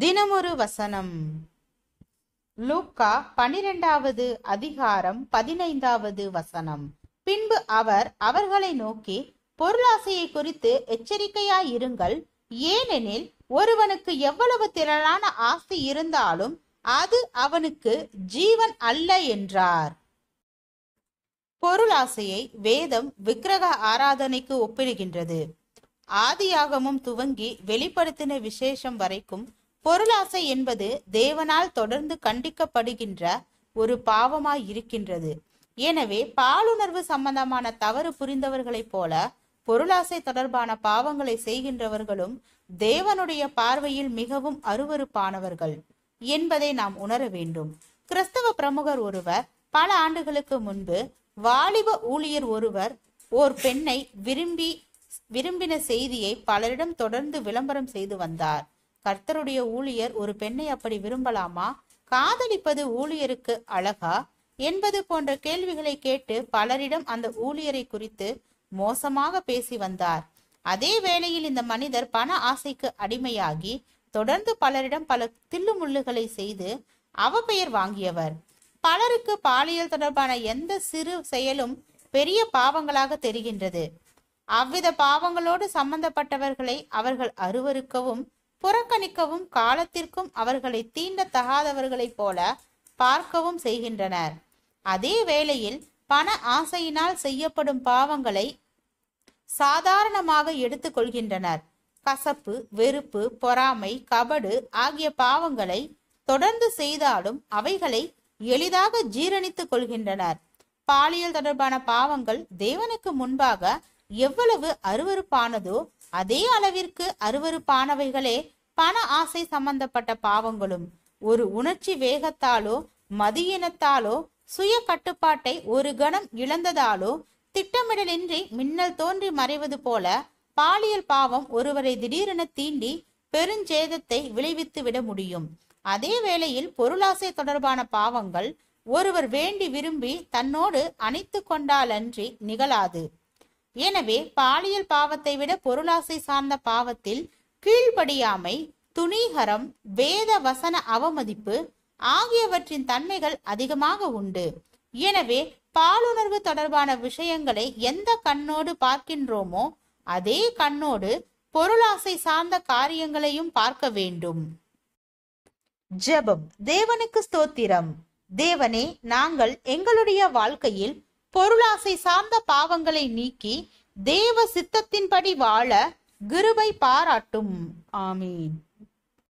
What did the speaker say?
தினமொரு வசனம். லூக்கா 12வது அதிகாரம் 15வது வசனம். பின்பு அவர் அவர்களை நோக்கி, பொருளாசையை குறித்து எச்சரிக்கையாயிருங்கள். ஏனெனில் ஒருவனுக்கு எவ்வளவு திரளான ஆஸ்தி இருந்தாலும் அது அவனுக்கு ஜீவன் அல்ல என்றார். பொருளாசையை வேதம் விக்கிரக ஆராதனைக்கு ஒப்பிடுகின்றது. ஆதியாகமம் துவங்கி வெளிப்படுத்தின விசேஷம் வரைக்கும் பொருளாசை என்பது தேவனால் தொடர்ந்து கண்டிக்கப்படுகின்ற ஒரு பாவமாய் இருக்கின்றது. எனவே பாலுணர்வு சம்பந்தமான தவறு புரிந்தவர்களைப் போல பொருளாசை தொடர்பான பாவங்களை செய்கின்றவர்களும் தேவனுடைய பார்வையில் மிகவும் அருவருப்பானவர்கள் என்பதை நாம் உணர வேண்டும். கிறிஸ்தவ பிரமுகர் ஒருவர் பல ஆண்டுகளுக்கு முன்பு வாலிப ஊழியர் ஒருவர் ஓர் பெண்ணை விரும்பின செய்தியை பலரிடம் தொடர்ந்து விளம்பரம் செய்து வந்தார். கர்த்தருடைய ஊழியர் ஒரு பெண்ணை அப்படி விரும்பலாமா? காதலிப்பது ஊழியருக்கு அழகா என்பது போன்ற கேள்விகளை கேட்டு பலரிடம் அந்த ஊழியரை குறித்து மோசமாக பேசி வந்தார். அதே வேளையில் இந்த மனிதர் பண ஆசைக்கு அடிமையாகி தொடர்ந்து பலரிடம் பல தில்லுமுள்ளுகளை செய்து அவப்பெயர் வாங்கியவர். பலருக்கு பாலியல் தொடர்பான எந்த சிறு செயலும் பெரிய பாவங்களாக தெரிகின்றது. அவ்வித பாவங்களோடு சம்பந்தப்பட்டவர்களை அவர்கள் அருவருக்கவும் புறக்கணிக்கவும் காலத்திற்கும் அவர்களை தீண்ட தகாதவர்களைப் போல பார்க்கவும் செய்கின்றனர். அதே வேளையில் பண ஆசையினால் செய்யப்படும் பாவங்களை சாதாரணமாக எடுத்துக் கொள்கின்றனர். கசப்பு, வெறுப்பு, பொறாமை, கபடு ஆகிய பாவங்களை தொடர்ந்து செய்தாலும் அவைகளை எளிதாக ஜீரணித்துக் கொள்கின்றனர். பாலியல் தொடர்பான பாவங்கள் தேவனுக்கு முன்பாக எவ்வளவு அருவருப்பானதோ அதே அளவிற்கு அருவருப்பானவைகளே பண ஆசை சம்பந்தப்பட்ட பாவங்களும். ஒரு உணர்ச்சி வேகத்தாலோ மதியினத்தாலோ சுய கட்டுப்பாட்டை ஒரு கணம் இழந்ததாலோ திட்டமிடலின்றி மின்னல் தோன்றி மறைவது போல பாலியல் பாவம் ஒருவரை திடீரென தீண்டி பெருஞ்சேதத்தை விளைவித்து விட முடியும். அதே வேளையில் பொருளாசை தொடர்பான பாவங்கள் ஒருவர் வேண்டி விரும்பி தன்னோடு அணைத்து கொண்டாலன்றி நிகழாது. எனவே பாலியல் பாவத்தை விட பொருளாசை சார்ந்த பாவத்தில் கீழ்ப்படியாமை, துணிகரம், வேத வசன அவமதிப்பு ஆகியவற்றின் தன்மைகள் அதிகமாக உண்டு. எனவே பாலுணர்வு தொடர்பான விஷயங்களை எந்த கண்ணோடு பார்க்கின்றோமோ அதே கண்ணோடு பொருளாசை சார்ந்த காரியங்களையும் பார்க்க வேண்டும். ஜெபம். தேவனுக்கு ஸ்தோத்திரம். தேவனே, நாங்கள் எங்களுடைய வாழ்க்கையில் பொருளாசை சார்ந்த பாவங்களை நீக்கி தேவ சித்தத்தின்படி வாழ கிருபை பாராட்டும். ஆமீன்.